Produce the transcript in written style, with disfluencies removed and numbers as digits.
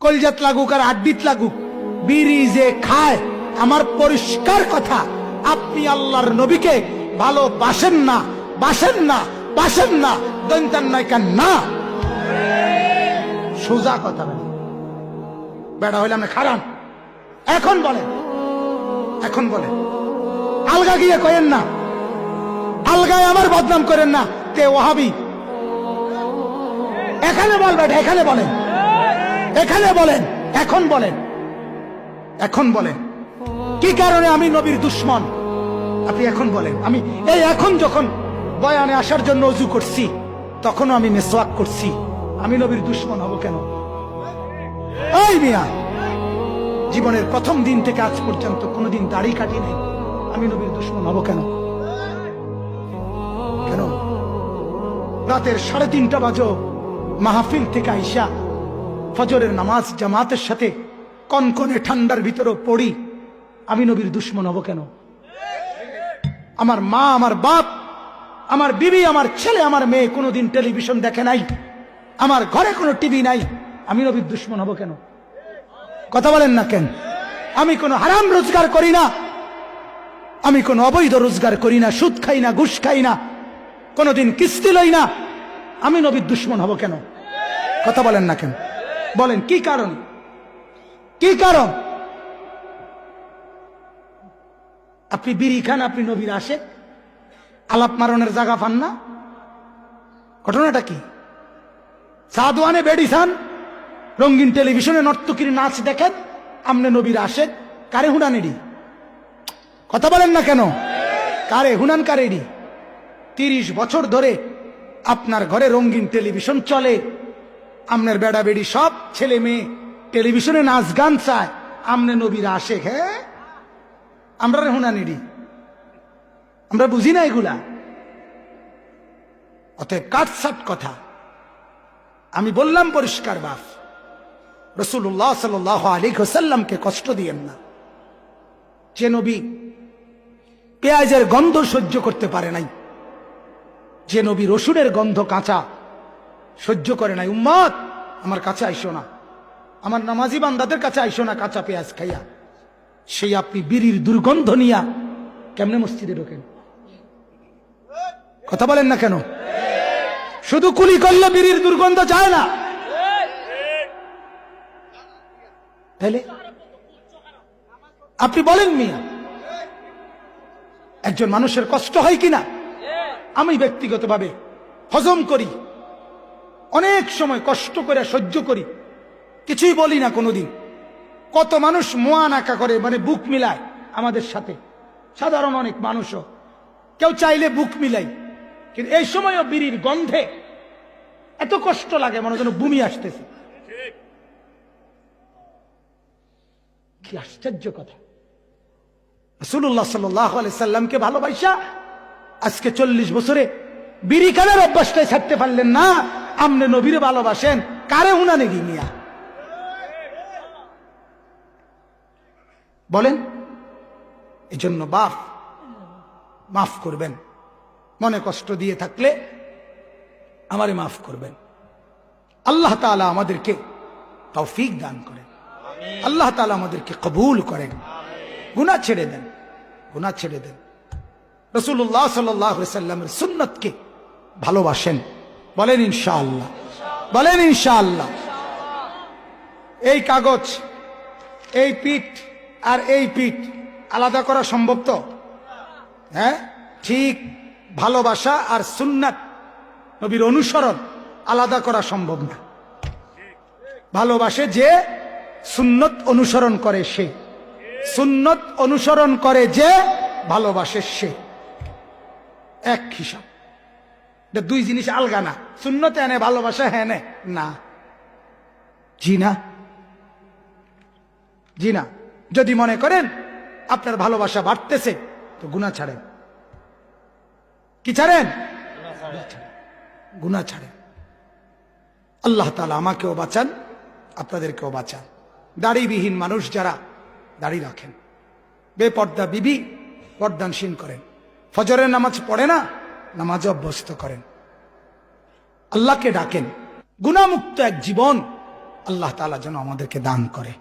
কলজাত লাগুক আর আড্ডিত লাগুক, বিড়ি যে খায়, আমার পরিষ্কার কথা, আপনি আল্লাহর নবীকে ভালোবাসেন না, বাসেন না, বাসেন না, দন্তান নয় কেন না, সোজা কথা। বেড়া হইলাম না খারান। এখন বলেন, এখন বলেন, আলগা গিয়ে কয়েন না, আলগায় আমার বদনাম করেন না, তে ওয়াহাবি। এখানে বলবেন, এখানে বলেন, এখানে বলেন, এখন বলেন, এখন বলেন কি কারণে আমি নবীর দুশ্মন? আপনি এখন বলেন। আমি এই এখন যখন বয়ানে আসার জন্য ওযু করছি, তখনও আমি মিসওয়াক করছি, আমি নবীর দুশ্মন হব কেন? এই মিয়া, জীবনের প্রথম দিন থেকে আজ পর্যন্ত কোনোদিন দাড়ি কাটি নেই, আমি নবীর দুশ্মন হব কেন? কেন? রাতের 3:30 বাজো মাহফিল থেকে আইসা ফজরের নামাজ জামাতের সাথে কনকনে ঠান্ডার ভিতরে পড়ি, আমি নবীর দুশ্মন হব কেন? আমার মা, আমার বাপ, আমার বিবি, আমার ছেলে, আমার মেয়ে কোনোদিন টেলিভিশন দেখে নাই, আমার ঘরে কোনো টিভি নাই, আমি নবীর দুশ্মন হব কেন? কথা বলেন না কেন? আমি কোনো হারাম রোজগার করি না, আমি কোনো অবৈধ রোজগার করি না, সুদ খাই না, ঘুষ খাই না, কোনোদিন কিস্তি লই না, আমি নবীর দুশ্মন হব কেন? কথা বলেন না কেন? বলেন কি কারণ? কি কারণ? আপনি বিড়ি খান, আপনি নবীর আশেক, আলাপ মারণের জায়গা পান না? ঘটনাটা কি? সাদওয়ানে বেড়ি খান, রঙিন টেলিভিশনে নর্তকীর নাচ দেখেন, আমনে নবীর আশেক, কারে হুনানেরি? কথা বলেন না কেন? কারে হুনান, কারেরি? 30 বছর ধরে আপনার ঘরে রঙিন টেলিভিশন চলে, আমনের বেড়া বেড়ি সব ছেলে মেয়ে টেলিভিশনে নাচ গান চায়, আমনে নবীর আশেক। হ্যাঁ, আমরা হুনানেরি, আমরা বুঝি না এগুলা। অতএব কাটসাট কথা। আমি বললাম পরিষ্কার বাপ, রাসূলুল্লাহ সাল্লাল্লাহু আলাইহি ওয়াসাল্লামকে কষ্ট দিয়েন না। যে নবী পেঁয়াজের গন্ধ সহ্য করতে পারে নাই, যে নবী রসুনের গন্ধ কাঁচা সহ্য করে নাই, উম্মত আমার কাছে আইসো না, আমার নামাজি বান্দাদের কাছে আইসো না কাঁচা পেঁয়াজ খাইয়া, সেই আপনি বিড়ির দুর্গন্ধ নিয়া কেমনে মসজিদে ঢোকেন? কথা বলেন না কেন? শুধু কুলি করলে বিড়ির দুর্গন্ধ যায় না, তাহলে আপনি বলেন মিয়া, একজন মানুষের কষ্ট হয় কিনা? আমি ব্যক্তিগতভাবে হজম করি, অনেক সময় কষ্ট করে সহ্য করি, কিছুই বলি না কোনোদিন। কত মানুষ মোয়া নাকা করে, মানে বুক মিলায় আমাদের সাথে, সাধারণ অনেক মানুষও, কেউ চাইলে বুক মিলাই, কিন্তু এই সময়ও বিড়ির গন্ধে এত কষ্ট লাগে, মনে যেন বমি আসতেছে। কি আশ্চর্য কথা! রাসূলুল্লাহ সাল্লাল্লাহু আলাইহি সাল্লামকে ভালোবাসা আজকে 40 বছরে বিড়ি খানের অভ্যাসটাই ছাড়তে পারলেন না, আমনে নবীরে ভালোবাসেন, কারে হুনানে গিয়া বলেন? এই জন্য বাপ মাফ করবেন, মনে কষ্ট দিয়ে থাকলে আমারে মাফ করবেন। আল্লাহ তাআলা আমাদেরকে তৌফিক দান করেন, আল্লাহ তাআলা আমাদেরকে কবুল করেন, গুনাহ ছেড়ে দেন, গুনাহ ছেড়ে দেন। রাসূলুল্লাহ সাল্লাল্লাহু আলাইহি সাল্লামের সুন্নতকে ভালোবাসেন, বলেন ইনশাআল্লাহ, বলেন ইনশাআল্লাহ। এই কাগজ, এই পিঠ আর এই পিঠ আলাদা করা সম্ভব তো? হ্যাঁ, ঠিক ভালোবাসা আর সুন্নাত নবীর অনুসরণ আলাদা করা সম্ভব না। ভালোবাসে যে, সুন্নত অনুসরণ করে সে, সুন্নত অনুসরণ করে যে, ভালোবাসে সে, এক হিসাব। দুই জিনিস আলগা না। সুন্নতে এনে ভালোবাসা হ্যাঁ না, জি না, জি না। যদি মনে করেন আপনার ভালোবাসা বাড়তেছে, তো গুনাহ ছাড়েন। কি ছাড়েন? গুনাহ ছাড়েন। আল্লাহ তাআলা আমাকেও বাঁচান, আপনাদেরকেও বাঁচান। দাড়িবিহীন মানুষ যারা দাড়ি রাখেন, বেপর্দা বিবি পর্দানসীন করেন, ফজরের নামাজ পড়ে না, নামাজে অভ্যস্ত করেন, আল্লাহকে ডাকেন, গুনাহমুক্ত এক জীবন আল্লাহ তাআলা যেন আমাদেরকে দান করে।